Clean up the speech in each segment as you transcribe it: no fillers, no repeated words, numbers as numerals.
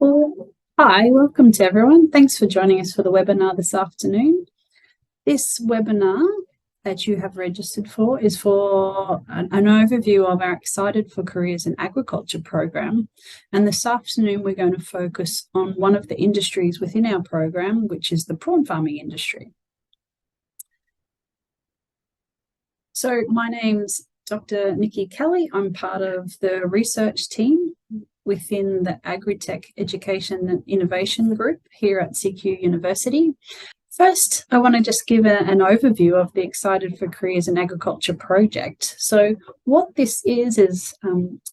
Well, hi, welcome to everyone. Thanks for joining us for the webinar this afternoon. This webinar that you have registered for is for an overview of our Excited for Careers in Agriculture program. And this afternoon, we're going to focus on one of the industries within our program, which is the prawn farming industry. So my name's Dr. Nikki Kelly. I'm part of the research team within the Agri-Tech Education and Innovation Group here at CQUniversity. First, I want to just give an overview of the Excited for Careers in Agriculture project. So what this is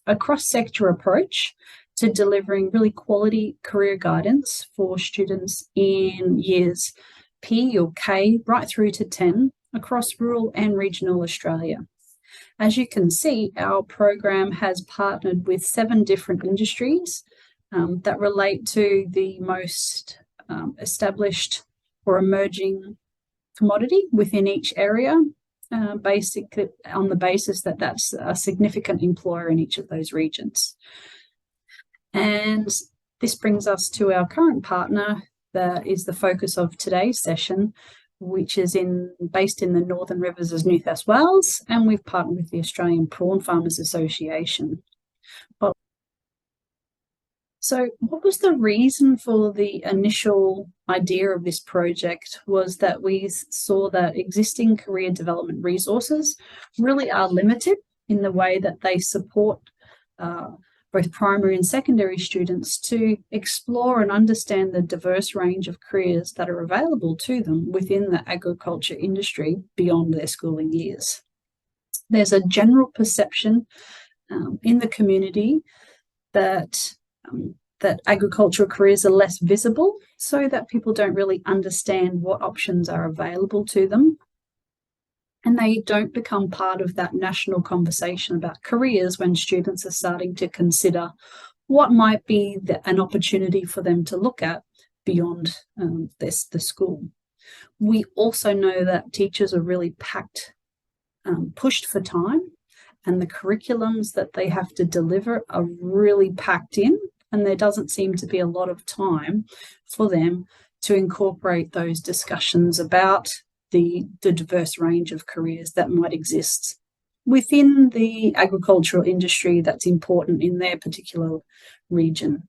a cross-sector approach to delivering really quality career guidance for students in years P or K right through to 10 across rural and regional Australia. As you can see, our program has partnered with 7 different industries that relate to the most established or emerging commodity within each area, basically on the basis that that's a significant employer in each of those regions. And this brings us to our current partner that is the focus of today's session, which is based in the Northern Rivers of New South Wales, and we've partnered with the Australian Prawn Farmers Association. So what was the reason for the initial idea of this project was that we saw that existing career development resources really are limited in the way that they support both primary and secondary students to explore and understand the diverse range of careers that are available to them within the agriculture industry beyond their schooling years. There's a general perception in the community that agricultural careers are less visible, so that people don't really understand what options are available to them. And they don't become part of that national conversation about careers when students are starting to consider what might be an opportunity for them to look at beyond the school. We also know that teachers are really pushed for time, and the curriculums that they have to deliver are really packed in, and there doesn't seem to be a lot of time for them to incorporate those discussions about the diverse range of careers that might exist within the agricultural industry that's important in their particular region.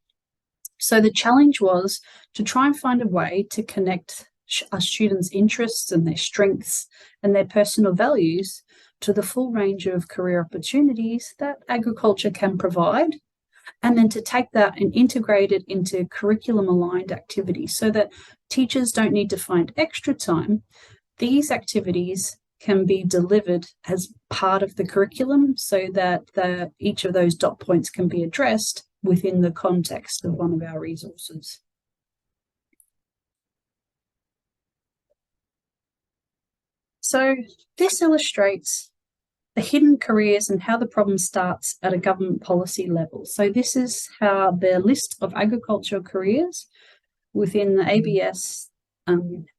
So the challenge was to try and find a way to connect our students' interests and their strengths and their personal values to the full range of career opportunities that agriculture can provide, and then to take that and integrate it into curriculum-aligned activities so that teachers don't need to find extra time. These activities can be delivered as part of the curriculum so that each of those dot points can be addressed within the context of one of our resources. So this illustrates the hidden careers and how the problem starts at a government policy level. So this is how the list of agricultural careers within the ABS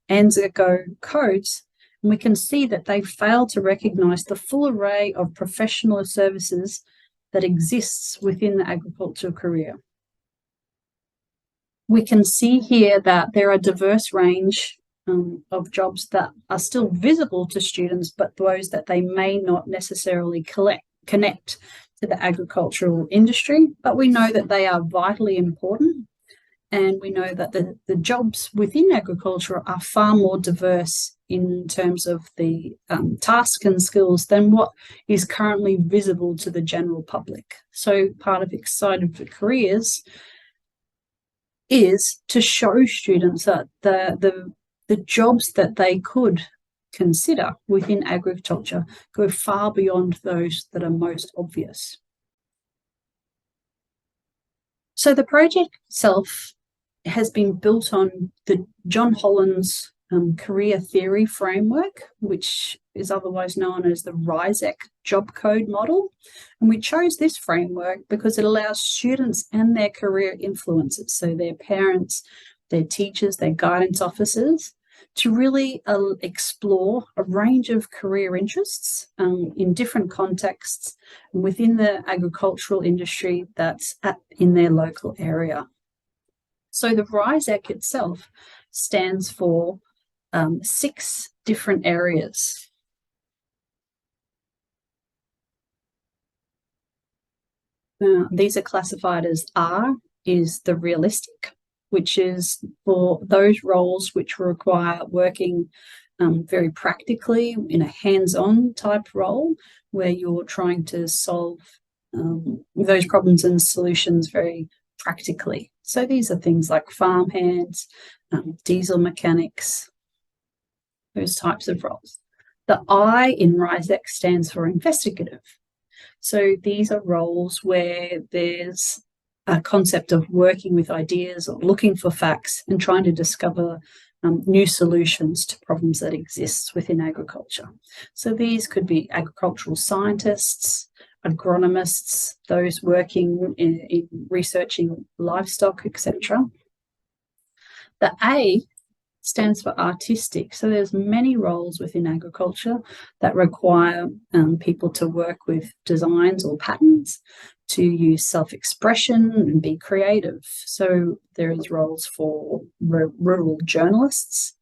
ANZACO codes, and we can see that they fail to recognise the full array of professional services that exists within the agricultural career. We can see here that there are a diverse range of jobs that are still visible to students, but those that they may not necessarily connect to the agricultural industry. But we know that they are vitally important, and we know that the jobs within agriculture are far more diverse in terms of the tasks and skills than what is currently visible to the general public. So part of Excited for Careers is to show students that the jobs that they could consider within agriculture go far beyond those that are most obvious. So the project itself has been built on the John Holland's career theory framework, which is otherwise known as the RISEC job code model. And we chose this framework because it allows students and their career influencers, so their parents, their teachers, their guidance officers, to really explore a range of career interests in different contexts within the agricultural industry that's in their local area. So the RISEC itself stands for 6 different areas. These are classified as R is the realistic, which is for those roles which require working very practically in a hands-on type role where you're trying to solve those problems and solutions very practically. So these are things like farm hands, diesel mechanics, those types of roles. The I in RISEC stands for investigative. So these are roles where there's a concept of working with ideas or looking for facts and trying to discover new solutions to problems that exist within agriculture. So these could be agricultural scientists, agronomists, those working in researching livestock, etc. The A stands for artistic. So there's many roles within agriculture that require people to work with designs or patterns, to use self-expression and be creative. So there's roles for rural journalists,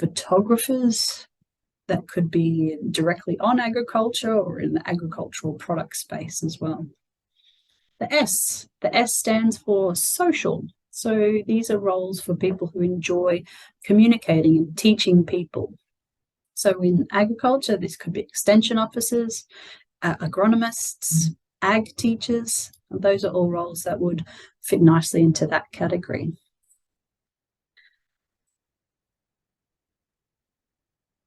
photographers that could be directly on agriculture or in the agricultural product space as well. The S stands for social. So these are roles for people who enjoy communicating and teaching people. So in agriculture, this could be extension officers, agronomists, ag teachers. Those are all roles that would fit nicely into that category.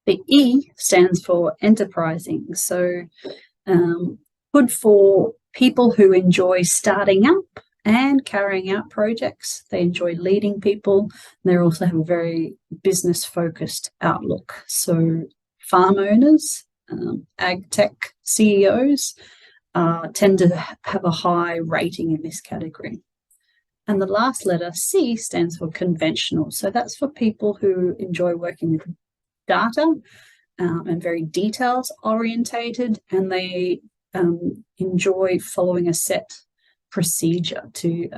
The E stands for enterprising. So good for people who enjoy starting up and carrying out projects. They enjoy leading people. They also have a very business-focused outlook. So farm owners, ag-tech CEOs tend to have a high rating in this category. And the last letter, C, stands for conventional. So that's for people who enjoy working with data and very details orientated, and they enjoy following a set procedure to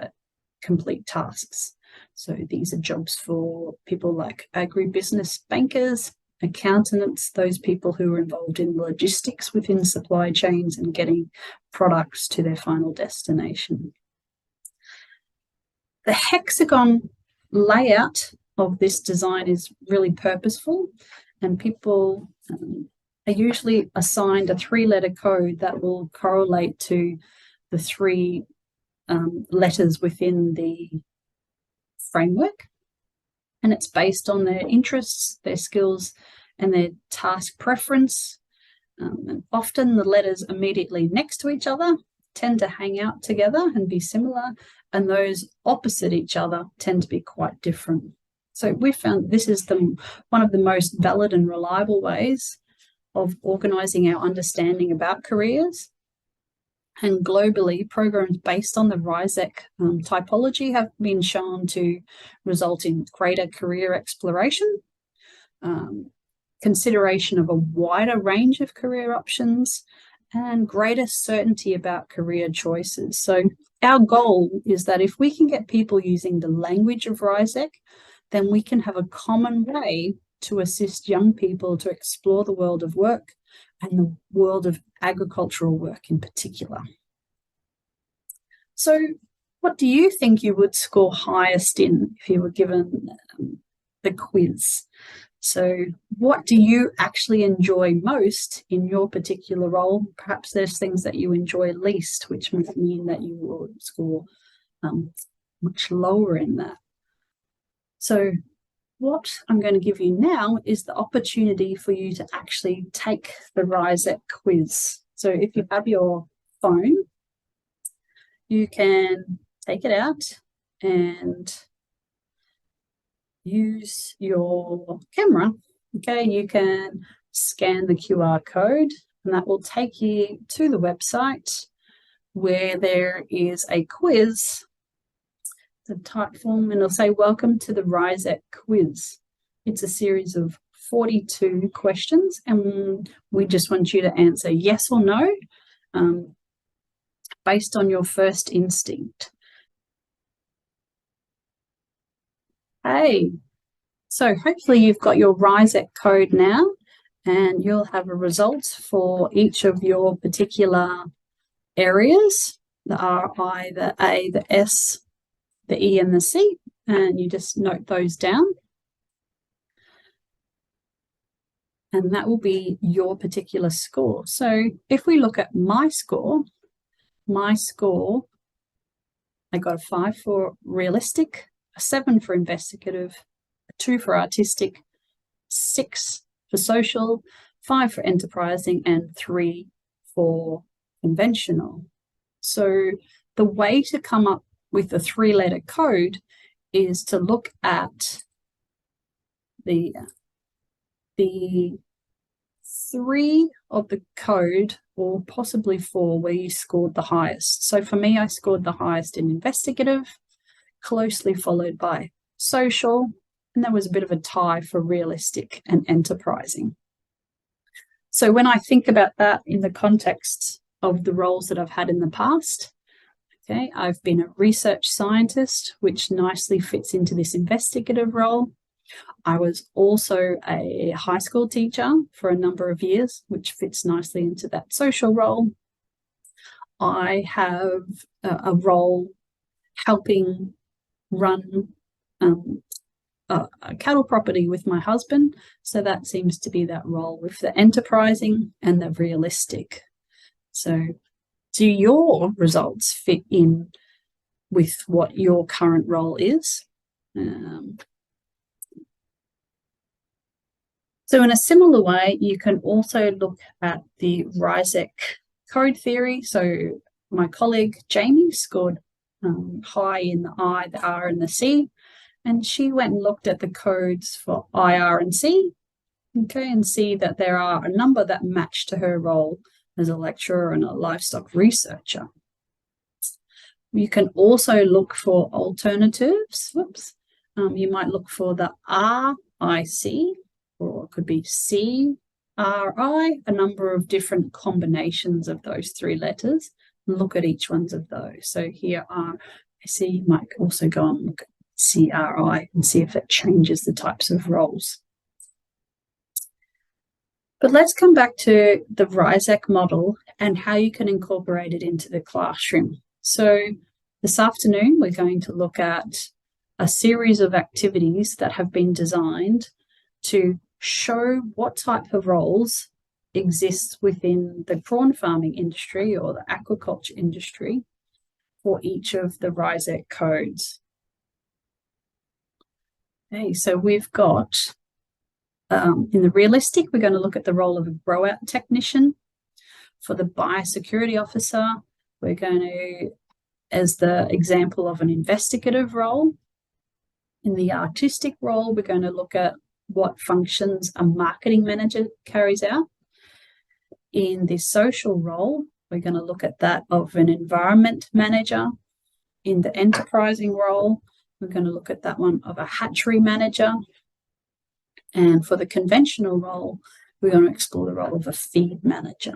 complete tasks. So these are jobs for people like agribusiness bankers, accountants, those people who are involved in logistics within supply chains and getting products to their final destination. The hexagon layout of this design is really purposeful, and people are usually assigned a 3-letter code that will correlate to the 3 letters within the framework, and it's based on their interests, their skills, and their task preference. And often the letters immediately next to each other tend to hang out together and be similar, and those opposite each other tend to be quite different. So we found this is one of the most valid and reliable ways of organising our understanding about careers. And globally, programs based on the RISEC typology have been shown to result in greater career exploration, consideration of a wider range of career options, and greater certainty about career choices. So our goal is that if we can get people using the language of RISEC, then we can have a common way to assist young people to explore the world of work and the world of agricultural work in particular. So what do you think you would score highest in if you were given the quiz? So what do you actually enjoy most in your particular role? Perhaps there's things that you enjoy least, which might mean that you will score much lower in that. So what I'm going to give you now is the opportunity for you to actually take the RISEC quiz. So if you have your phone, you can take it out and use your camera. Okay, you can scan the QR code, and that will take you to the website where there is a quiz. The type form, and it'll say, welcome to the RISEC quiz. It's a series of 42 questions, and we just want you to answer yes or no based on your first instinct. Okay, so hopefully you've got your RISEC code now, and you'll have a result for each of your particular areas, the RI, the A, the S, the E, and the C, and you just note those down. And that will be your particular score. So if we look at my score, I got a 5 for realistic, a 7 for investigative, a 2 for artistic, 6 for social, 5 for enterprising, and 3 for conventional. So the way to come up with the 3-letter code is to look at the 3 of the code, or possibly 4, where you scored the highest. So for me, I scored the highest in investigative, closely followed by social, and there was a bit of a tie for realistic and enterprising. So when I think about that in the context of the roles that I've had in the past, okay, I've been a research scientist, which nicely fits into this investigative role. I was also a high school teacher for a number of years, which fits nicely into that social role. I have a role helping run a cattle property with my husband, so that seems to be that role with the enterprising and the realistic. So do your results fit in with what your current role is? So in a similar way, you can also look at the RISEC code theory. So my colleague Jamie scored high in the I, the R, and the C, and she went and looked at the codes for I, R, and C, okay, and see that there are a number that match to her role as a lecturer and a livestock researcher. You can also look for alternatives. Whoops. You might look for the RIC, or it could be CRI, a number of different combinations of those 3 letters, and look at each one of those. So here RIC, you might also go and look at CRI and see if it changes the types of roles. But let's come back to the RISEC model and how you can incorporate it into the classroom. So this afternoon, we're going to look at a series of activities that have been designed to show what type of roles exist within the prawn farming industry or the aquaculture industry for each of the RISEC codes. Okay, so we've got, in the realistic, we're going to look at the role of a grow-out technician. For the biosecurity officer, we're going to, as the example of an investigative role. In the artistic role, we're going to look at what functions a marketing manager carries out. In the social role, we're going to look at that of an environment manager. In the enterprising role, we're going to look at that one of a hatchery manager. And for the conventional role, we're going to explore the role of a feed manager.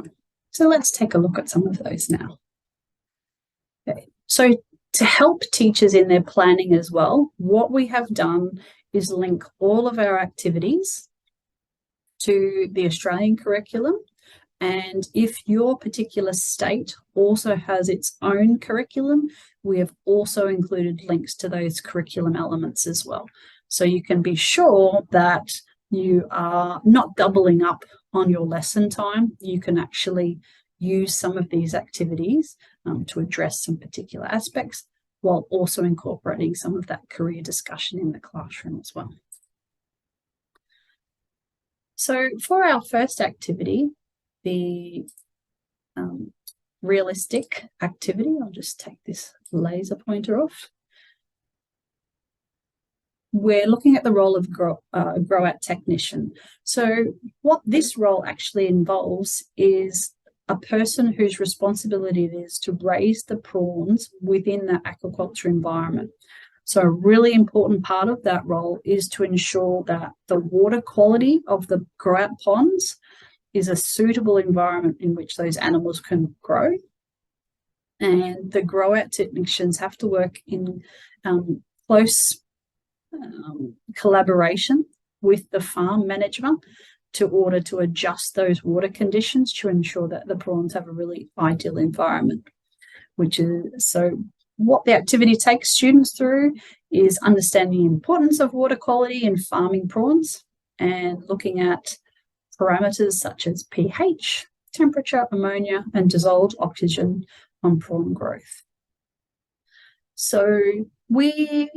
So let's take a look at some of those now. Okay, so to help teachers in their planning as well, what we have done is link all of our activities to the Australian curriculum. And if your particular state also has its own curriculum, we have also included links to those curriculum elements as well. So you can be sure that you are not doubling up on your lesson time. You can actually use some of these activities to address some particular aspects, while also incorporating some of that career discussion in the classroom as well. So for our first activity, the realistic activity, I'll just take this laser pointer off. We're looking at the role of grow-out technician. So what this role actually involves is a person whose responsibility it is to raise the prawns within the aquaculture environment. So a really important part of that role is to ensure that the water quality of the grow-out ponds is a suitable environment in which those animals can grow. And the grow-out technicians have to work in close collaboration with the farm management to order to adjust those water conditions to ensure that the prawns have a really ideal environment. So what the activity takes students through is understanding the importance of water quality in farming prawns and looking at parameters such as pH, temperature, ammonia, and dissolved oxygen on prawn growth. So we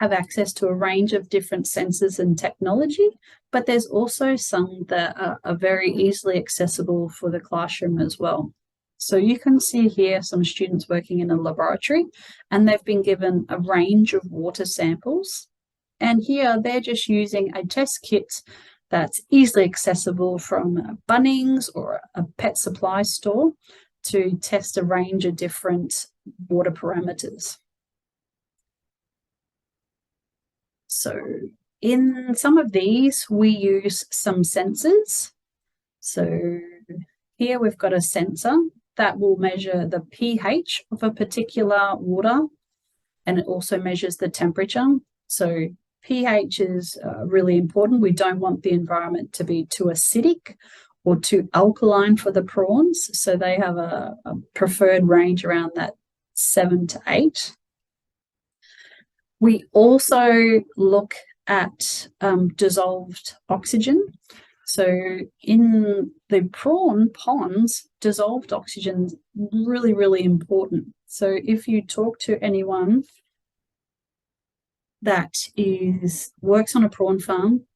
have access to a range of different sensors and technology, but there's also some that are very easily accessible for the classroom as well. So you can see here some students working in a laboratory, and they've been given a range of water samples. And here they're just using a test kit that's easily accessible from Bunnings or a pet supply store to test a range of different water parameters. So in some of these, we use some sensors. So here we've got a sensor that will measure the pH of a particular water, and it also measures the temperature. So pH is really important. We don't want the environment to be too acidic or too alkaline for the prawns. So they have a preferred range around that 7 to 8. We also look at dissolved oxygen. So in the prawn ponds, dissolved oxygen is really, really important. So if you talk to anyone that works on a prawn farm,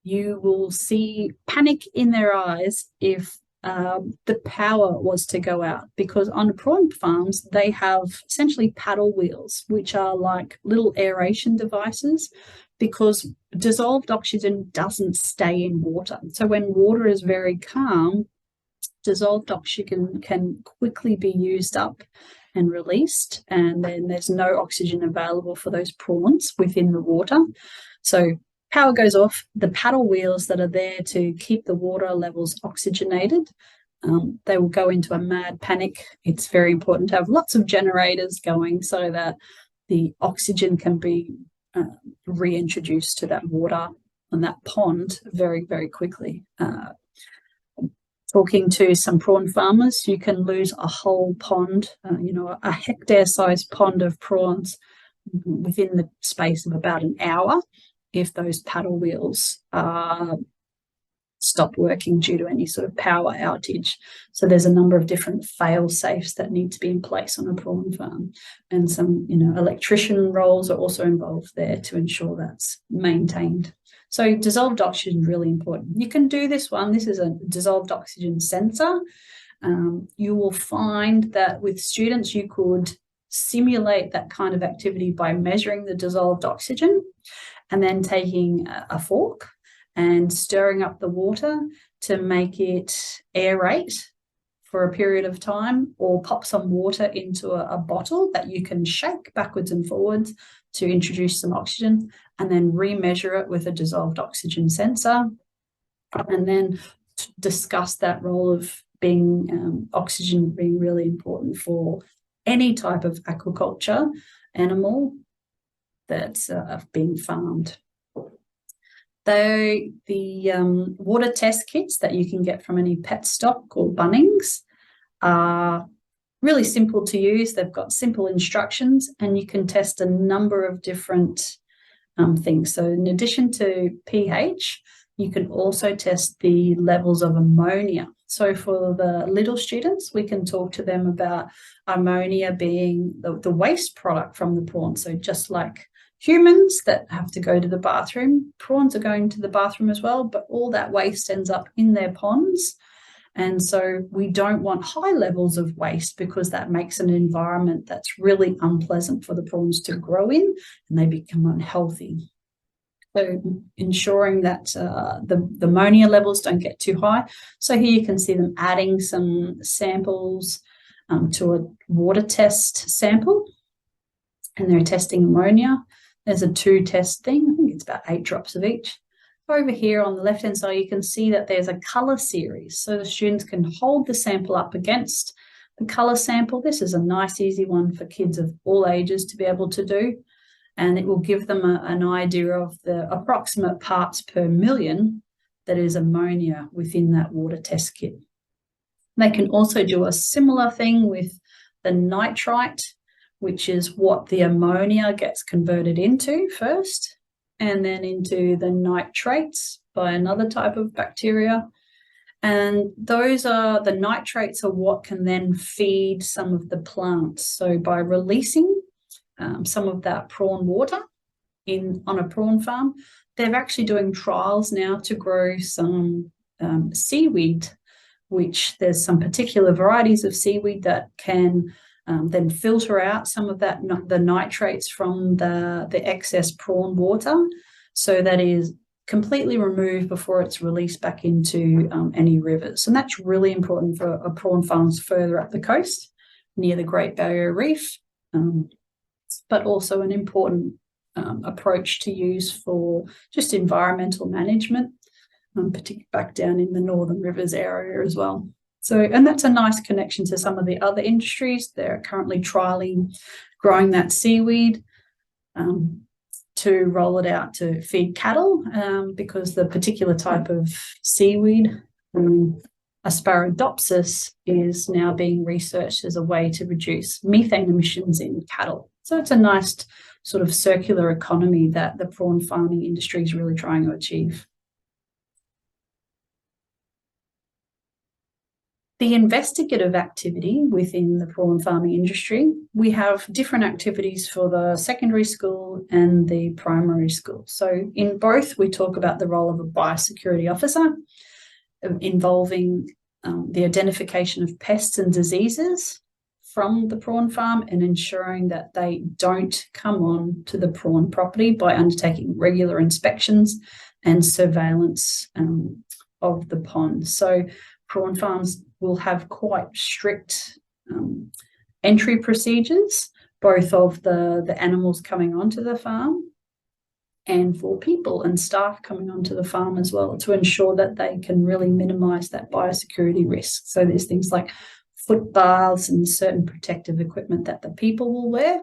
you will see panic in their eyes if the power was to go out, because on prawn farms, they have essentially paddle wheels, which are like little aeration devices, because dissolved oxygen doesn't stay in water. So when water is very calm, dissolved oxygen can quickly be used up and released, and then there's no oxygen available for those prawns within the water. So power goes off, the paddle wheels that are there to keep the water levels oxygenated, they will go into a mad panic. It's very important to have lots of generators going so that the oxygen can be reintroduced to that water and that pond very, very quickly. Talking to some prawn farmers, you can lose a whole pond, a hectare-sized pond of prawns within the space of about an hour if those paddle wheels stop working due to any sort of power outage. So there's a number of different fail-safes that need to be in place on a prawn farm, and some electrician roles are also involved there to ensure that's maintained. So dissolved oxygen is really important. You can do this one. This is a dissolved oxygen sensor. You will find that with students you could simulate that kind of activity by measuring the dissolved oxygen and then taking a fork and stirring up the water to make it aerate for a period of time, or pop some water into a bottle that you can shake backwards and forwards to introduce some oxygen, and then remeasure it with a dissolved oxygen sensor, and then discuss that role of oxygen being really important for any type of aquaculture animal that's being farmed. The water test kits that you can get from any pet stock or Bunnings are really simple to use. They've got simple instructions, and you can test a number of different things. So in addition to pH, you can also test the levels of ammonia. So for the little students, we can talk to them about ammonia being the waste product from the prawn. So just like humans that have to go to the bathroom, prawns are going to the bathroom as well, but all that waste ends up in their ponds. And so we don't want high levels of waste, because that makes an environment that's really unpleasant for the prawns to grow in, and they become unhealthy. So ensuring that the ammonia levels don't get too high. So here you can see them adding some samples to a water test sample, and they're testing ammonia. There's a 2-test thing. I think it's about 8 drops of each. Over here on the left-hand side, you can see that there's a colour series. So the students can hold the sample up against the colour sample. This is a nice, easy one for kids of all ages to be able to do. and it will give them an idea of the approximate parts per million that is ammonia within that water test kit. They can also do a similar thing with the nitrite, which is what the ammonia gets converted into first, and then into the nitrates by another type of bacteria. And those are, the nitrates are what can then feed some of the plants. So by releasing some of that prawn water on a prawn farm, they're actually doing trials now to grow some seaweed, which there's some particular varieties of seaweed that can then filter out some of that, the nitrates from the excess prawn water, so that is completely removed before it's released back into any rivers. And that's really important for prawn farms further up the coast near the Great Barrier Reef, but also an important approach to use for just environmental management, particularly back down in the Northern Rivers area as well. So, and that's a nice connection to some of the other industries. They're currently trialling growing that seaweed to roll it out to feed cattle, because the particular type of seaweed, Asparagopsis, is now being researched as a way to reduce methane emissions in cattle. So it's a nice sort of circular economy that the prawn farming industry is really trying to achieve. The investigative activity within the prawn farming industry, we have different activities for the secondary school and the primary school. So in both, we talk about the role of a biosecurity officer involving the identification of pests and diseases from the prawn farm and ensuring that they don't come on to the prawn property by undertaking regular inspections and surveillance of the pond. So prawn farms will have quite strict entry procedures, both of the animals coming onto the farm and for people and staff coming onto the farm as well, to ensure that they can really minimise that biosecurity risk. So there's things like foot baths and certain protective equipment that the people will wear.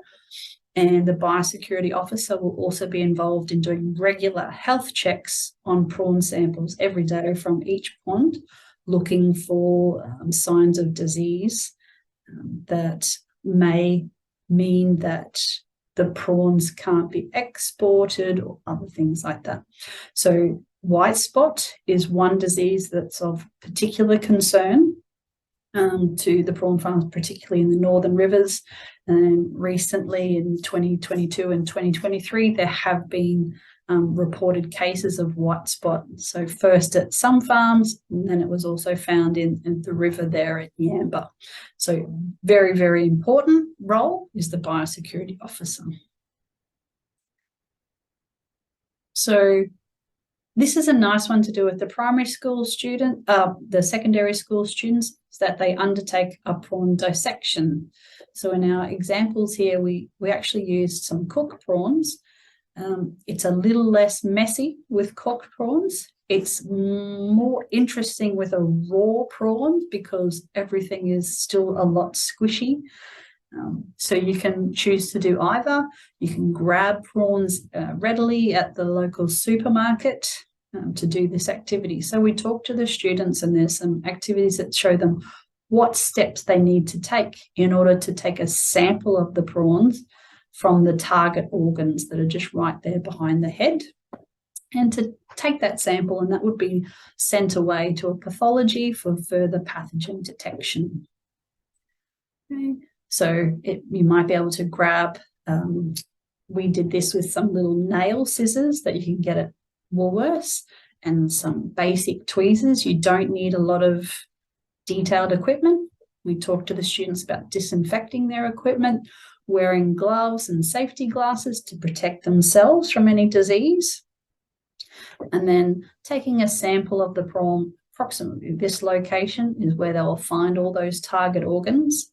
And the biosecurity officer will also be involved in doing regular health checks on prawn samples every day from each pond, looking for signs of disease that may mean that the prawns can't be exported or other things like that. So white spot is one disease that's of particular concern to the prawn farms, particularly in the Northern Rivers. And recently in 2022 and 2023, there have been reported cases of white spot. So first at some farms, and then it was also found in the river there at Yamba. So very, very important role is the biosecurity officer. So this is a nice one to do with the primary school student, the secondary school students, is that they undertake a prawn dissection. So in our examples here, we actually used some cooked prawns. It's a little less messy with cooked prawns. It's more interesting with a raw prawn because everything is still a lot squishy. So you can choose to do either. You can grab prawns readily at the local supermarket to do this activity. So we talk to the students, and there's some activities that show them what steps they need to take in order to take a sample of the prawns from the target organs that are just right there behind the head, and to take that sample, and that would be sent away to a pathology for further pathogen detection. Okay. So you might be able to grab, we did this with some little nail scissors that you can get at Woolworths and some basic tweezers. You don't need a lot of detailed equipment. We talked to the students about disinfecting their equipment, wearing gloves and safety glasses to protect themselves from any disease, and then taking a sample of the prawn. Approximately this location is where they'll find all those target organs,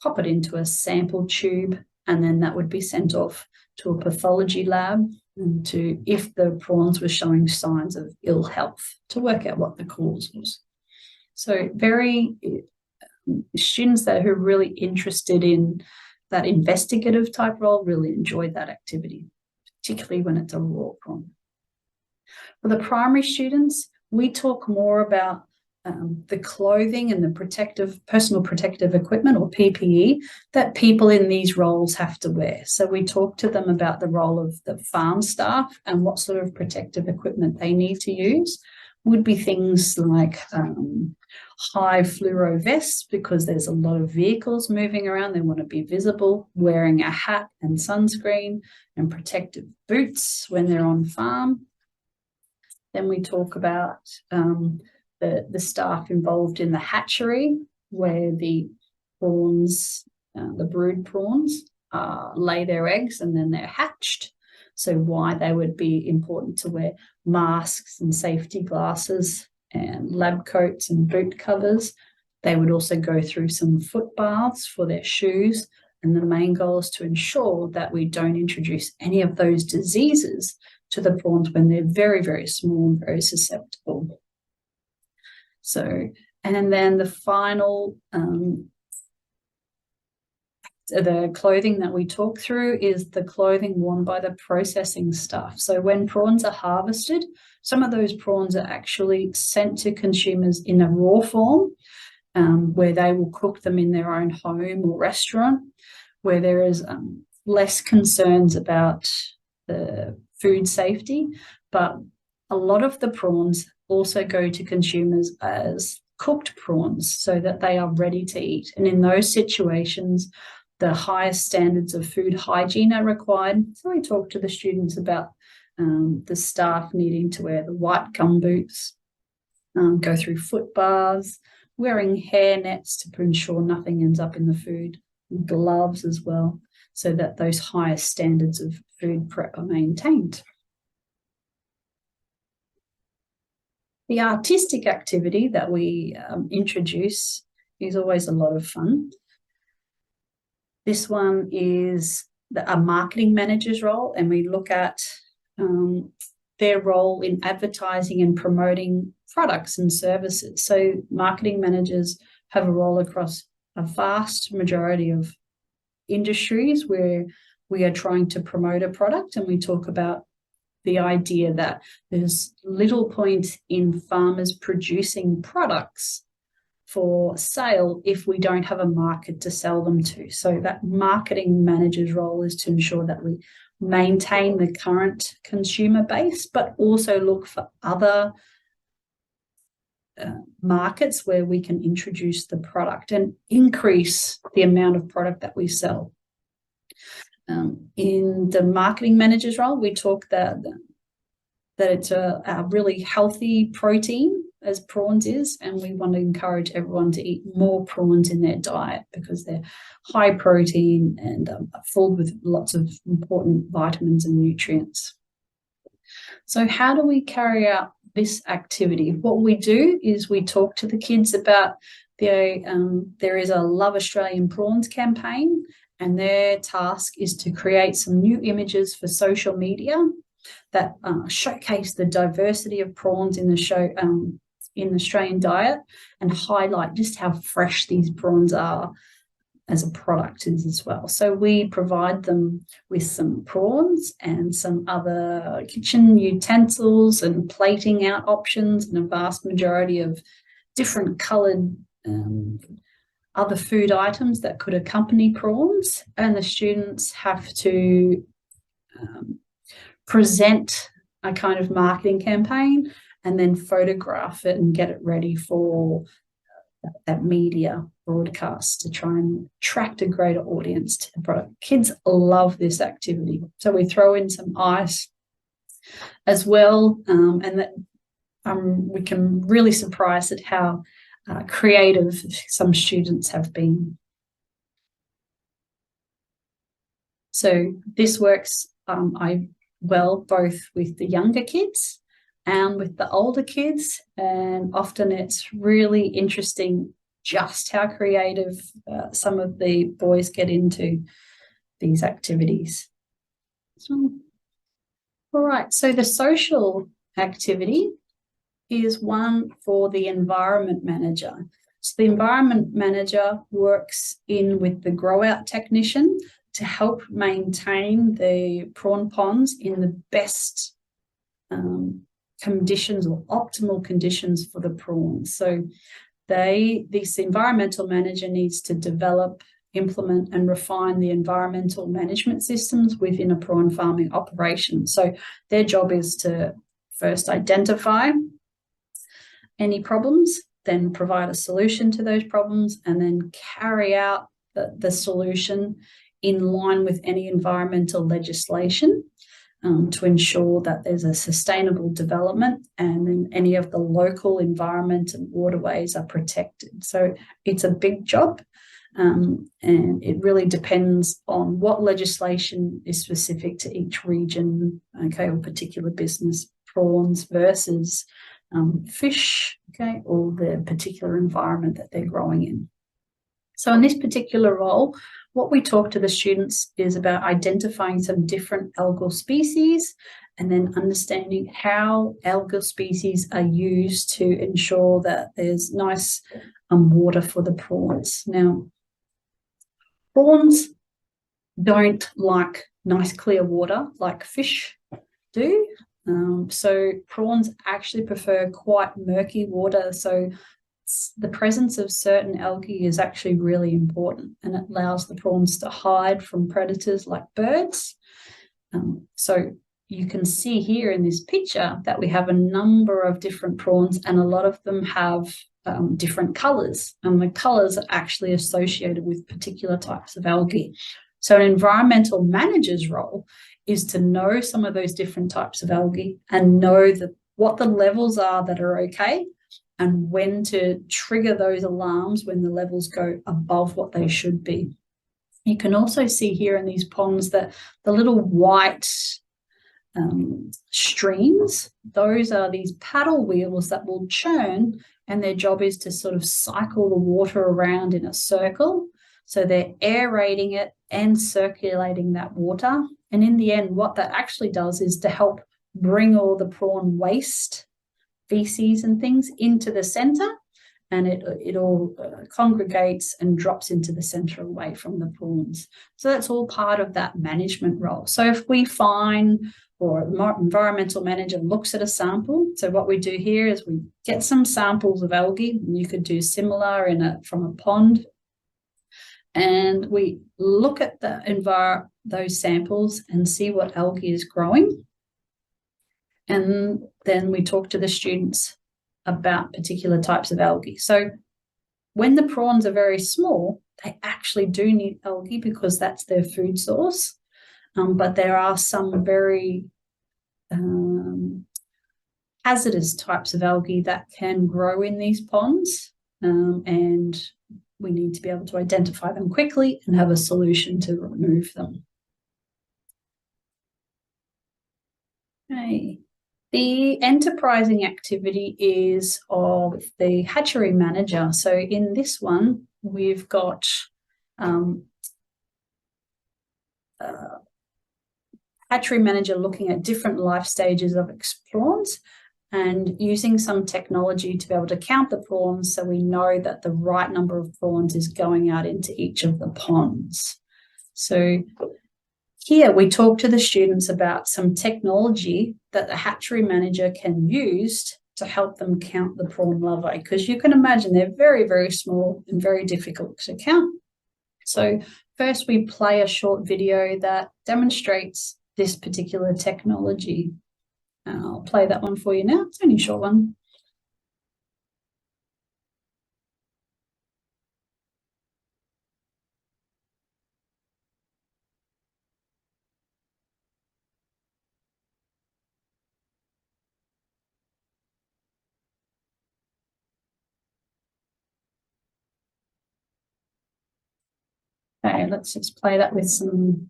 pop it into a sample tube, and then that would be sent off to a pathology lab and to, if the prawns were showing signs of ill health, to work out what the cause was. So very students that are really interested in that investigative type role really enjoyed that activity, particularly when it's a raw prawn. For the primary students, we talk more about the clothing and the personal protective equipment, or PPE, that people in these roles have to wear. So we talk to them about the role of the farm staff and what sort of protective equipment they need to use. Would be things like high fluoro vests, because there's a lot of vehicles moving around. They want to be visible, wearing a hat and sunscreen, and protective boots when they're on farm. Then we talk about the staff involved in the hatchery, where the prawns, the brood prawns, lay their eggs and then they're hatched. So why they would be important to wear masks and safety glasses and lab coats and boot covers. They would also go through some foot baths for their shoes. And the main goal is to ensure that we don't introduce any of those diseases to the prawns when they're very, very small and very susceptible. So, and then the final, the clothing that we talk through is the clothing worn by the processing staff. So when prawns are harvested, some of those prawns are actually sent to consumers in a raw form, where they will cook them in their own home or restaurant, where there is less concerns about the food safety. But a lot of the prawns also go to consumers as cooked prawns so that they are ready to eat. And in those situations, the highest standards of food hygiene are required. So we talk to the students about the staff needing to wear the white gumboots, go through foot baths, wearing hair nets to ensure nothing ends up in the food, gloves as well, so that those highest standards of food prep are maintained. The artistic activity that we introduce is always a lot of fun. This one is a marketing manager's role, and we look at their role in advertising and promoting products and services. So marketing managers have a role across a vast majority of industries where we are trying to promote a product, and we talk about the idea that there's little point in farmers producing products for sale if we don't have a market to sell them to. So that marketing manager's role is to ensure that we maintain the current consumer base, but also look for other markets where we can introduce the product and increase the amount of product that we sell. In the marketing manager's role, we talk that it's a really healthy protein, as prawns is, and we want to encourage everyone to eat more prawns in their diet because they're high protein and full with lots of important vitamins and nutrients. So how do we carry out this activity? What we do is we talk to the kids about there is a Love Australian Prawns campaign, and their task is to create some new images for social media that showcase the diversity of prawns in the Australian diet and highlight just how fresh these prawns are as a product as well. So we provide them with some prawns and some other kitchen utensils and plating out options and a vast majority of different coloured other food items that could accompany prawns, and the students have to present a kind of marketing campaign and then photograph it and get it ready for that media broadcast to try and attract a greater audience to the product. Kids love this activity. So we throw in some ice as well, and that we can really surprise at how creative some students have been. So this works well both with the younger kids and with the older kids, and often it's really interesting just how creative some of the boys get into these activities. All right, so the social activity is one for the environment manager. So the environment manager works in with the grow out technician to help maintain the prawn ponds in the best conditions or optimal conditions for the prawns. So this environmental manager needs to develop, implement and refine the environmental management systems within a prawn farming operation. So their job is to first identify any problems, then provide a solution to those problems, and then carry out the solution in line with any environmental legislation to ensure that there's a sustainable development and then any of the local environment and waterways are protected. So it's a big job, and it really depends on what legislation is specific to each region, okay, or particular business. Prawns versus fish, okay, or the particular environment that they're growing in. So in this particular role, what we talk to the students is about identifying some different algal species and then understanding how algal species are used to ensure that there's nice water for the prawns. Now, prawns don't like nice clear water like fish do. So prawns actually prefer quite murky water. So the presence of certain algae is actually really important, and it allows the prawns to hide from predators like birds. So you can see here in this picture that we have a number of different prawns, and a lot of them have different colors, and the colors are actually associated with particular types of algae. So an environmental manager's role is to know some of those different types of algae and know what the levels are that are okay, and when to trigger those alarms when the levels go above what they should be. You can also see here in these ponds that the little white streams, those are these paddle wheels that will churn, and their job is to sort of cycle the water around in a circle. So they're aerating it and circulating that water. And in the end, what that actually does is to help bring all the prawn waste, feces and things into the center, and it all congregates and drops into the center away from the prawns. So that's all part of that management role. So if we find, or environmental manager looks at a sample, so what we do here is we get some samples of algae, and you could do similar from a pond, and we look at those samples and see what algae is growing. And then we talk to the students about particular types of algae. So when the prawns are very small, they actually do need algae because that's their food source. But there are some very hazardous types of algae that can grow in these ponds, and we need to be able to identify them quickly and have a solution to remove them. Okay. The enterprising activity is of the hatchery manager. So in this one, we've got hatchery manager looking at different life stages of prawns and using some technology to be able to count the prawns so we know that the right number of prawns is going out into each of the ponds. So here we talk to the students about some technology that the hatchery manager can use to help them count the prawn larvae, because you can imagine they're very, very small and very difficult to count. So first we play a short video that demonstrates this particular technology. I'll play that one for you now. It's only a short one. Okay, let's just play that with some.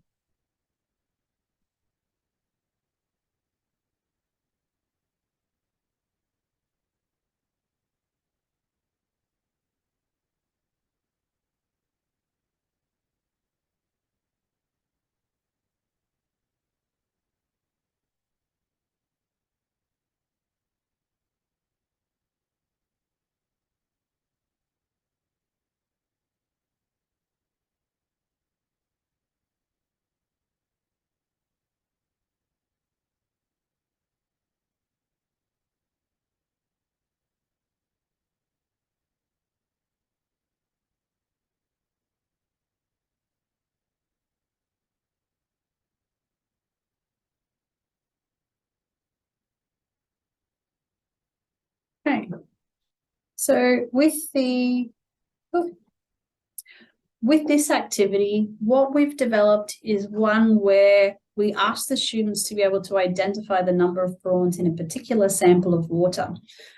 So with this activity, what we've developed is one where we ask the students to be able to identify the number of prawns in a particular sample of water.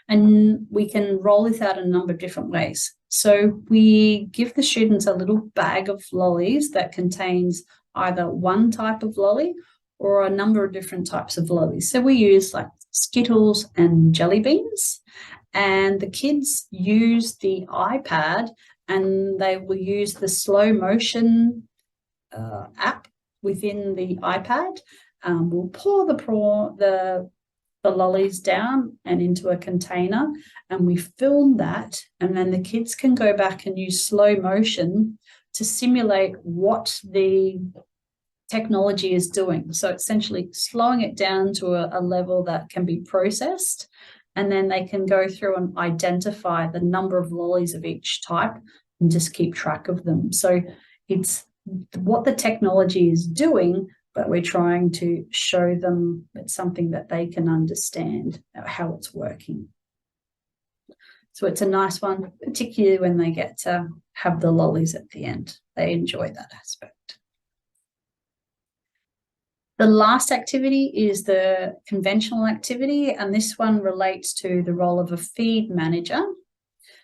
And we can roll this out in a number of different ways. So we give the students a little bag of lollies that contains either one type of lolly or a number of different types of lollies. So we use like Skittles and jelly beans, and the kids use the iPad and they will use the slow motion app within the iPad. We'll pour the lollies down and into a container, and we film that, and then the kids can go back and use slow motion to simulate what the technology is doing. So essentially slowing it down to a level that can be processed, and then they can go through and identify the number of lollies of each type and just keep track of them. So it's what the technology is doing, but we're trying to show them it's something that they can understand how it's working. So it's a nice one, particularly when they get to have the lollies at the end. They enjoy that aspect. The last activity is the conventional activity, and this one relates to the role of a feed manager.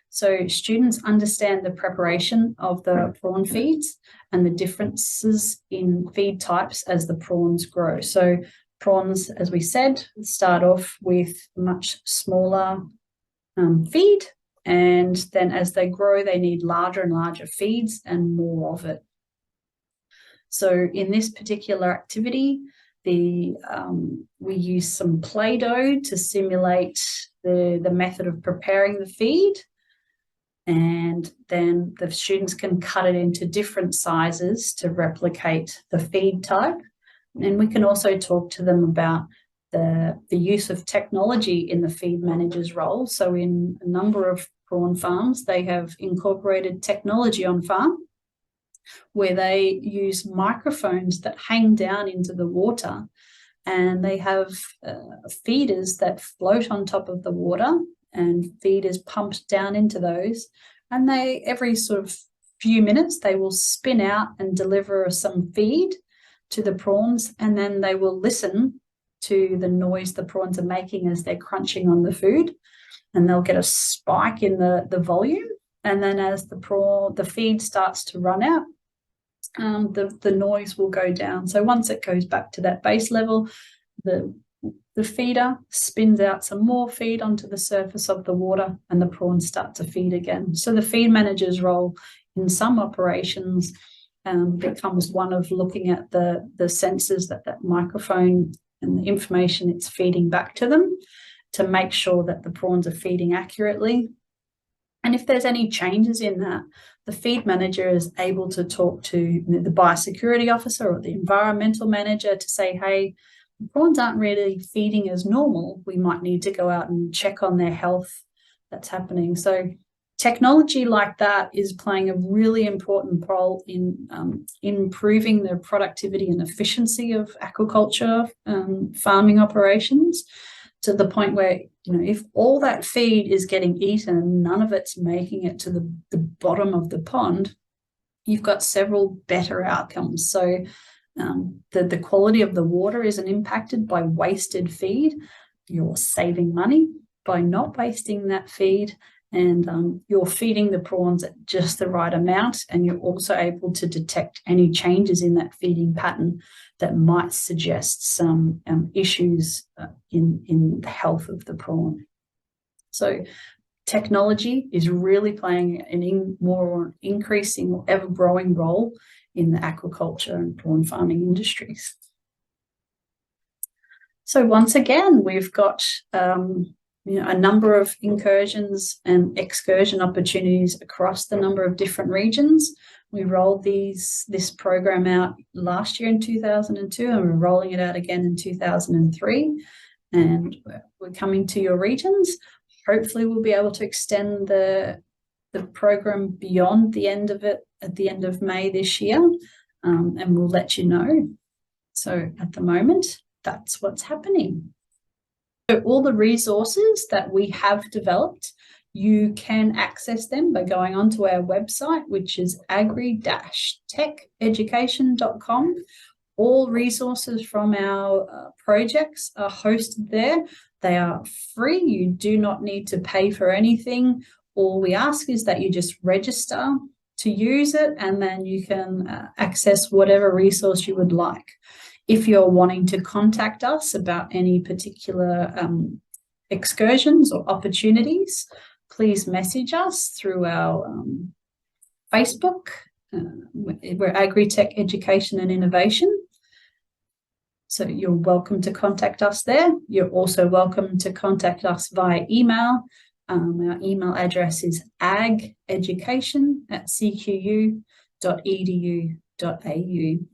So students understand the preparation of the prawn feeds and the differences in feed types as the prawns grow. So prawns, as we said, start off with much smaller feed, and then as they grow, they need larger and larger feeds and more of it. So in this particular activity, we use some Play-Doh to simulate the method of preparing the feed, and then the students can cut it into different sizes to replicate the feed type. And we can also talk to them about the use of technology in the feed manager's role. So in a number of prawn farms, they have incorporated technology on farm where they use microphones that hang down into the water, and they have feeders that float on top of the water, and feeders pumped down into those, and they every sort of few minutes they will spin out and deliver some feed to the prawns, and then they will listen to the noise the prawns are making as they're crunching on the food, and they'll get a spike in the volume, and then as the feed starts to run out, the noise will go down. So once it goes back to that base level, the feeder spins out some more feed onto the surface of the water, and the prawns start to feed again. So the feed manager's role in some operations becomes one of looking at the sensors that microphone and the information it's feeding back to them to make sure that the prawns are feeding accurately. And if there's any changes in that, the feed manager is able to talk to the biosecurity officer or the environmental manager to say, hey, the prawns aren't really feeding as normal. We might need to go out and check on their health that's happening. So technology like that is playing a really important role in improving the productivity and efficiency of aquaculture farming operations, to the point where, if all that feed is getting eaten and none of it's making it to the bottom of the pond, you've got several better outcomes. So the quality of the water isn't impacted by wasted feed. You're saving money by not wasting that feed, and you're feeding the prawns at just the right amount, and you're also able to detect any changes in that feeding pattern that might suggest some issues in the health of the prawn. So technology is really playing an more increasing or ever-growing role in the aquaculture and prawn farming industries. So once again, we've got a number of incursions and excursion opportunities across the number of different regions. We rolled this program out last year in 2002, and we're rolling it out again in 2003. And we're coming to your regions. Hopefully we'll be able to extend the program beyond the end of it at the end of May this year, and we'll let you know. So at the moment, that's what's happening. So all the resources that we have developed You can access them by going onto our website, which is agri-techeducation.com. All resources from our projects are hosted there. They are free. You do not need to pay for anything. All we ask is that you just register to use it, and then you can access whatever resource you would like. If you're wanting to contact us about any particular excursions or opportunities, please message us through our Facebook. We're Agri-Tech Education and Innovation. So you're welcome to contact us there. You're also welcome to contact us via email. Our email address is ageducation@cqu.edu.au.